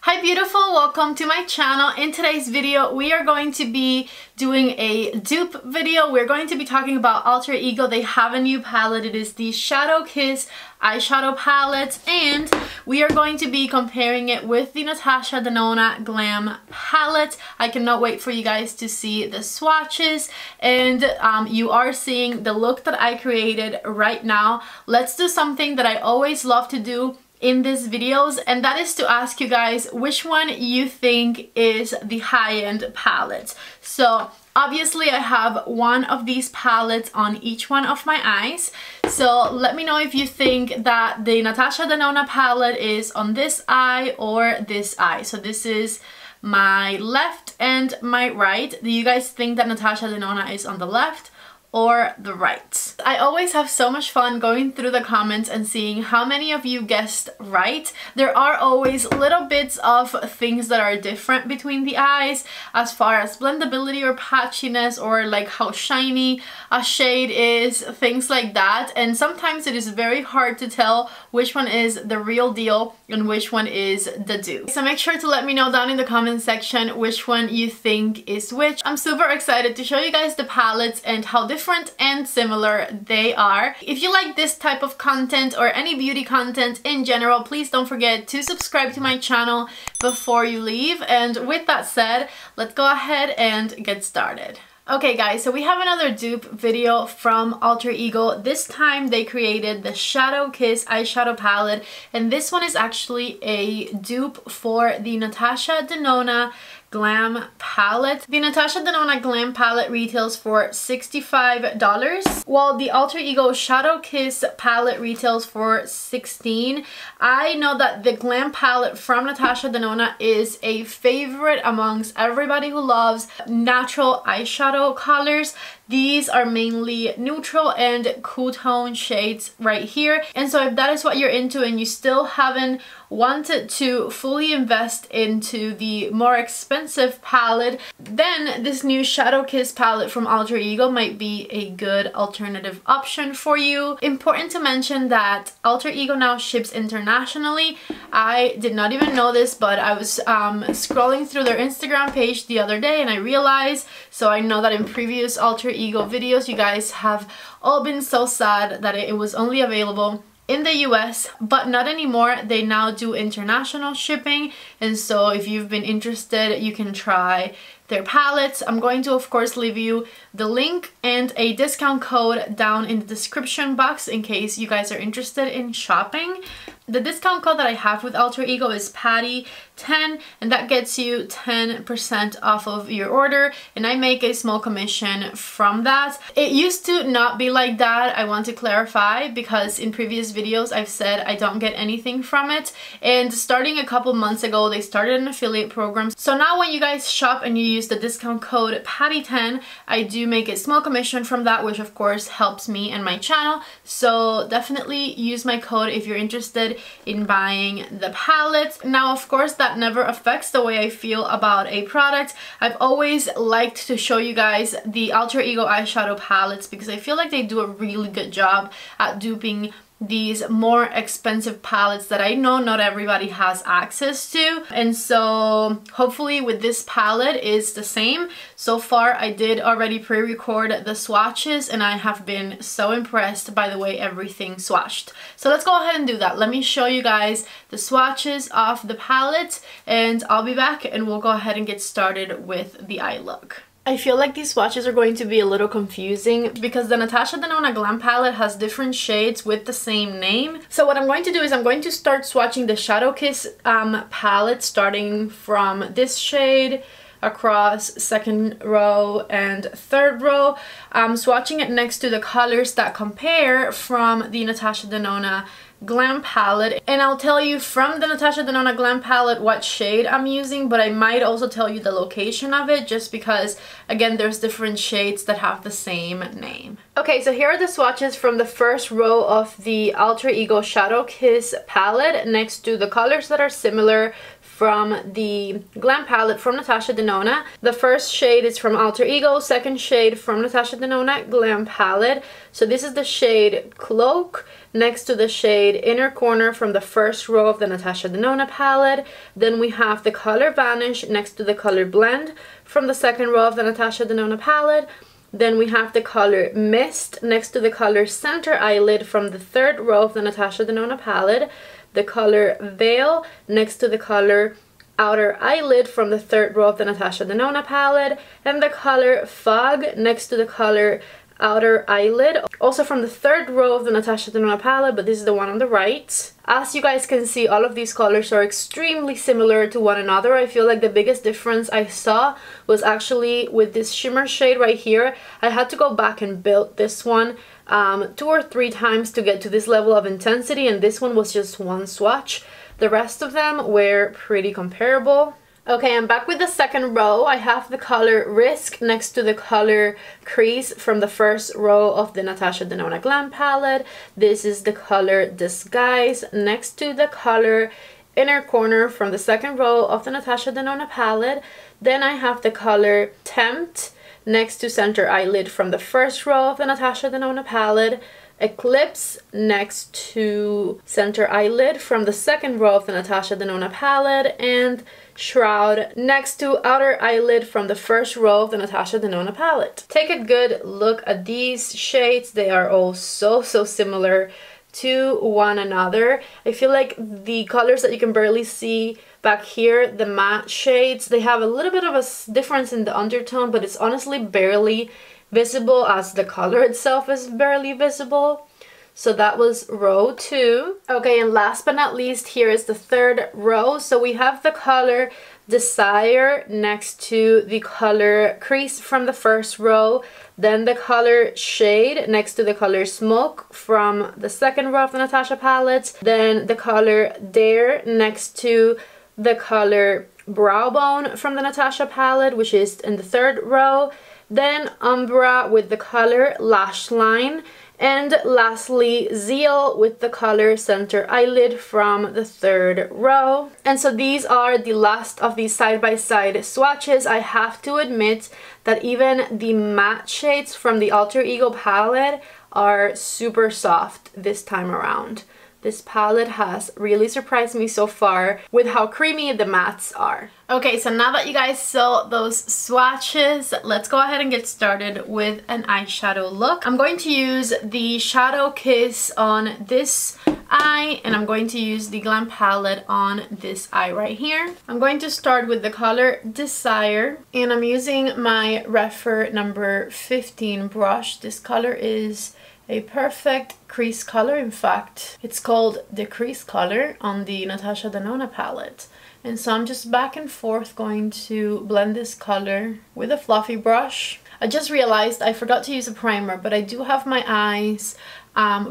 Hi beautiful, welcome to my channel. In today's video we are going to be doing a dupe video. We're going to be talking about Alter Ego. They have a new palette. It is the Shadow Kiss eyeshadow palette, and we are going to be comparing it with the Natasha Denona Glam Palette. I cannot wait for you guys to see the swatches, and you are seeing the look that I created right now. Let's do something that I always love to do in these videos, and that is to ask you guys which one you think is the high-end palette. So obviously I have one of these palettes on each one of my eyes, so let me know if you think that the Natasha Denona palette is on this eye or this eye. So this is my left and my right. Do you guys think that Natasha Denona is on the left or the right? I always have so much fun going through the comments and seeing how many of you guessed right. There are always little bits of things that are different between the eyes as far as blendability or patchiness, or like how shiny a shade is, things like that, and sometimes it is very hard to tell which one is the real deal and which one is the dupe. So make sure to let me know down in the comment section which one you think is which. I'm super excited to show you guys the palettes and how different and similar they are. If you like this type of content or any beauty content in general, please don't forget to subscribe to my channel before you leave. And with that said, let's go ahead and get started. Okay guys, so we have another dupe video from Alter Ego. This time they created the Shadow Kiss eyeshadow palette, and this one is actually a dupe for the Natasha Denona Glam Palette. The Natasha Denona Glam Palette retails for $65, while the Alter Ego Shadow Kiss palette retails for $16. I know that the Glam Palette from Natasha Denona is a favorite amongst everybody who loves natural eyeshadow colors. These are mainly neutral and cool tone shades right here, and so if that is what you're into and you still haven't wanted to fully invest into the more expensive palette, then this new Shadow Kiss palette from Alter Ego might be a good alternative option for you. Important to mention that Alter Ego now ships internationally. I did not even know this, but I was scrolling through their Instagram page the other day and I realized, so I know that in previous Alter Ego videos you guys have all been so sad that it was only available in the US, but not anymore. They now do international shipping, and so if you've been interested, you can try their palettes. I'm going to of course leave you the link and a discount code down in the description box in case you guys are interested in shopping. The discount code that I have with Alter Ego is Patty10, and that gets you 10% off of your order, and I make a small commission from that. It used to not be like that, I want to clarify, because in previous videos I've said I don't get anything from it, and starting a couple months ago they started an affiliate program. So now when you guys shop and you use the discount code Patty10, I do make a small commission from that, which of course helps me and my channel. So definitely use my code if you're interested in buying the palette. Now of course that never affects the way I feel about a product. I've always liked to show you guys the Alter Ego eyeshadow palettes because I feel like they do a really good job at duping these more expensive palettes that I know not everybody has access to, and so hopefully with this palette is the same. So far I did already pre-record the swatches and I have been so impressed by the way everything swatched. So let's go ahead and do that. Let me show you guys the swatches of the palette and I'll be back and we'll go ahead and get started with the eye look. I feel like these swatches are going to be a little confusing because the Natasha Denona Glam Palette has different shades with the same name. So what I'm going to do is I'm going to start swatching the Shadow Kiss palette, starting from this shade across second row and third row. Swatching it next to the colors that compare from the Natasha Denona Glam Palette, and I'll tell you from the Natasha Denona Glam Palette what shade I'm using, but I might also tell you the location of it just because again there's different shades that have the same name. Okay, so here are the swatches from the first row of the Alter Ego Shadow Kiss palette next to the colors that are similar from the Glam Palette from Natasha Denona. The first shade is from Alter Ego, second shade from Natasha Denona Glam Palette. So this is the shade Cloak next to the shade Inner Corner from the first row of the Natasha Denona palette. Then we have the color Vanish next to the color Blend from the second row of the Natasha Denona palette. Then we have the color Mist next to the color Center Eyelid from the third row of the Natasha Denona palette. The color Veil next to the color Outer Eyelid from the third row of the Natasha Denona palette. And the color Fog next to the color Outer Eyelid, also from the third row of the Natasha Denona palette, but this is the one on the right. As you guys can see, all of these colors are extremely similar to one another. I feel like the biggest difference I saw was actually with this shimmer shade right here. I had to go back and build this one 2 or 3 times to get to this level of intensity, and this one was just one swatch. The rest of them were pretty comparable. Okay, I'm back with the second row. I have the color Risk next to the color Crease from the first row of the Natasha Denona Glam Palette. This is the color Disguise next to the color Inner Corner from the second row of the Natasha Denona Palette. Then I have the color Tempt next to Center Eyelid from the first row of the Natasha Denona Palette. Eclipse next to Center Eyelid from the second row of the Natasha Denona palette, and Shroud next to Outer Eyelid from the first row of the Natasha Denona palette. Take a good look at these shades. They are all so similar to one another. I feel like the colors that you can barely see back here, the matte shades, they have a little bit of a difference in the undertone, but it's honestly barely visible, as the color itself is barely visible. So that was row 2. Okay, and last but not least, here is the third row. So we have the color Desire next to the color Crease from the first row, then the color Shade next to the color Smoke from the second row of the Natasha palette, then the color Dare next to the color Brow Bone from the Natasha palette, which is in the third row, then Umbra with the color Lash Line, and lastly Zeal with the color Center Eyelid from the third row. And so these are the last of these side-by-side swatches. I have to admit that even the matte shades from the Alter Ego palette are super soft this time around. This palette has really surprised me so far with how creamy the mattes are. Okay, so now that you guys saw those swatches, let's go ahead and get started with an eyeshadow look. I'm going to use the Shadow Kiss on this eye, and I'm going to use the Glam Palette on this eye right here. I'm going to start with the color Desire, and I'm using my REPHR number 15 brush. This color is a perfect crease color. In fact, it's called the crease color on the Natasha Denona palette. And so I'm just back and forth going to blend this color with a fluffy brush. I just realized I forgot to use a primer, but I do have my eyes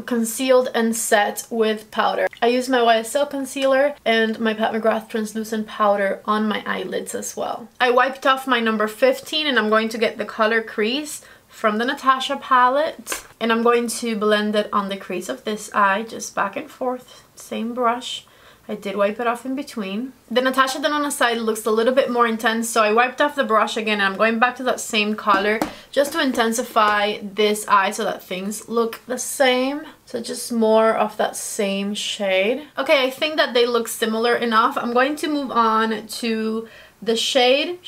concealed and set with powder. I use my YSL concealer and my Pat McGrath translucent powder on my eyelids as well. I wiped off my number 15, and I'm going to get the color Crease from the Natasha palette, and I'm going to blend it on the crease of this eye, just back and forth, same brush. I did wipe it off in between. The Natasha Denona side looks a little bit more intense, so I wiped off the brush again, and I'm going back to that same color just to intensify this eye so that things look the same. So just more of that same shade. Okay, I think that they look similar enough. I'm going to move on to the shade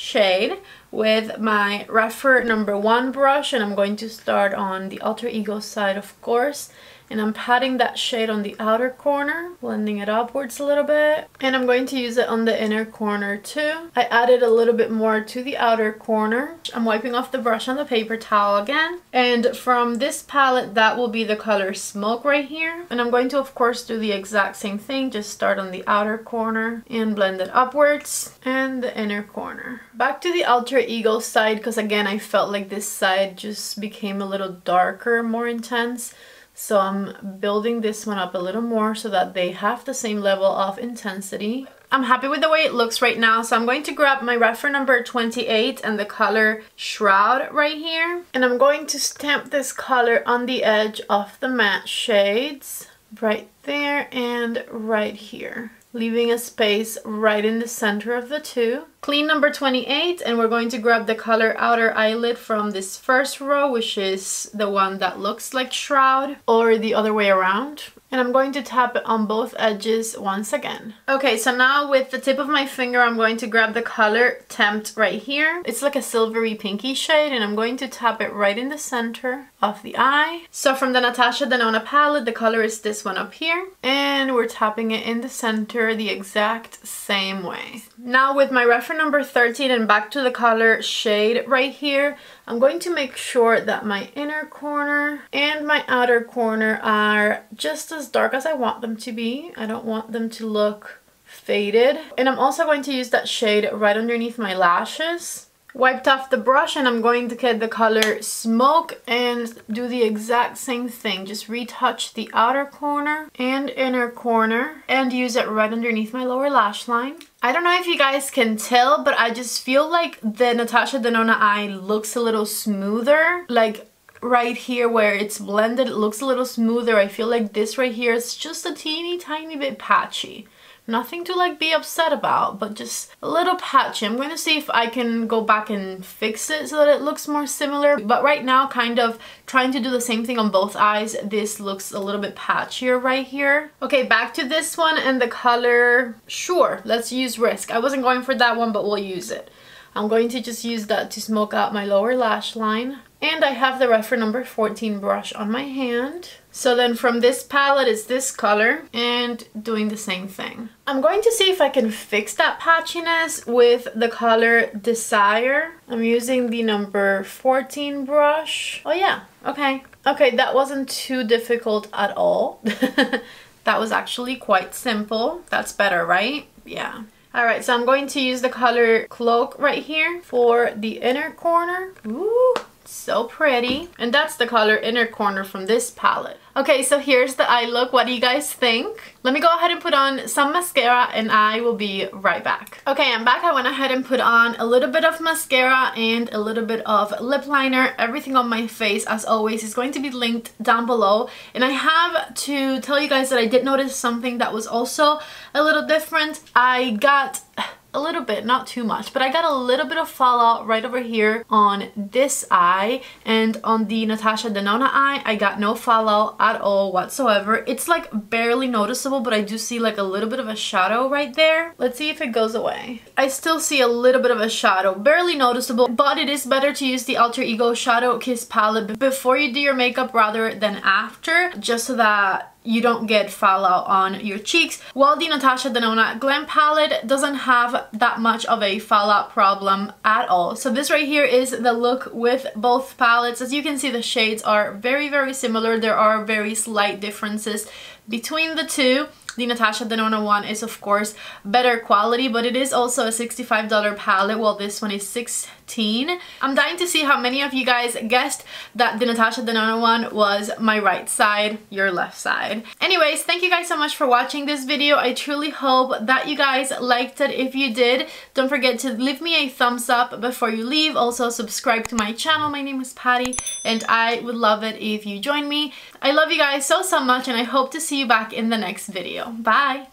with my REPHR number 1 brush, and I'm going to start on the Alter Ego side, of course, and I'm patting that shade on the outer corner, blending it upwards a little bit, and I'm going to use it on the inner corner too. I added a little bit more to the outer corner. I'm wiping off the brush on the paper towel again, and from this palette that will be the color Smoke right here, and I'm going to of course do the exact same thing, just start on the outer corner and blend it upwards, and the inner corner. Back to the Alter Ego side, because again I felt like this side just became a little darker, more intense. So I'm building this one up a little more so that they have the same level of intensity. I'm happy with the way it looks right now, so I'm going to grab my REPHR number 28 and the color Shroud right here. And I'm going to stamp this color on the edge of the matte shades, right there and right here. leaving a space right in the center of the two. Clean number 28, and we're going to grab the color Outer Eyelid from this first row, which is the one that looks like Shroud, or the other way around. And I'm going to tap it on both edges once again. Okay, so now with the tip of my finger, I'm going to grab the color Tempt right here. It's like a silvery pinky shade, and I'm going to tap it right in the center of the eye. So from the Natasha Denona palette, the color is this one up here. And we're tapping it in the center the exact same way. Now with my REPHR number 13 and back to the color shade right here, I'm going to make sure that my inner corner and my outer corner are just as dark as I want them to be. I don't want them to look faded. And I'm also going to use that shade right underneath my lashes. Wiped off the brush, and I'm going to get the color Smoke and do the exact same thing. Just retouch the outer corner and inner corner and use it right underneath my lower lash line. I don't know if you guys can tell, but I just feel like the Natasha Denona eye looks a little smoother. Like right here where it's blended, it looks a little smoother. I feel like this right here is just a teeny tiny bit patchy. Nothing to like be upset about, but just a little patchy. I'm going to see if I can go back and fix it so that it looks more similar. But right now, kind of trying to do the same thing on both eyes. This looks a little bit patchier right here. Okay, back to this one and the color. Sure, let's use Risk. I wasn't going for that one, but we'll use it. I'm going to just use that to smoke out my lower lash line. And I have the REPHR number 14 brush on my hand. So then from this palette is this color and doing the same thing. I'm going to see if I can fix that patchiness with the color Desire. I'm using the number 14 brush. Oh yeah, okay. Okay, that wasn't too difficult at all. That was actually quite simple. That's better, right? Yeah. Alright, so I'm going to use the color Cloak right here for the inner corner. Ooh, so pretty. And that's the color Inner Corner from this palette. Okay, so here's the eye look. What do you guys think? Let me go ahead and put on some mascara and I will be right back. Okay, I'm back. I went ahead and put on a little bit of mascara and a little bit of lip liner. Everything on my face, as always, is going to be linked down below. And I have to tell you guys that I did notice something that was also a little different. I got a little bit, not too much, but I got a little bit of fallout right over here on this eye, and on the Natasha Denona eye I got no fallout at all whatsoever. It's like barely noticeable, but I do see like a little bit of a shadow right there. Let's see if it goes away. I still see a little bit of a shadow, barely noticeable, but it is better to use the Alter Ego Shadow Kiss palette before you do your makeup rather than after, just so that you don't get fallout on your cheeks. While the Natasha Denona Glam Palette doesn't have that much of a fallout problem at all. So this right here is the look with both palettes. As you can see, the shades are very, very similar. There are very slight differences between the two. The Natasha Denona one is of course better quality, but it is also a $65 palette, while this one is $16. I'm dying to see how many of you guys guessed that the Natasha Denona one was my right side, your left side. Anyways, thank you guys so much for watching this video. I truly hope that you guys liked it. If you did, don't forget to leave me a thumbs up before you leave. Also subscribe to my channel. My name is Patty and I would love it if you join me. I love you guys so much and I hope to see you back in the next video. Bye!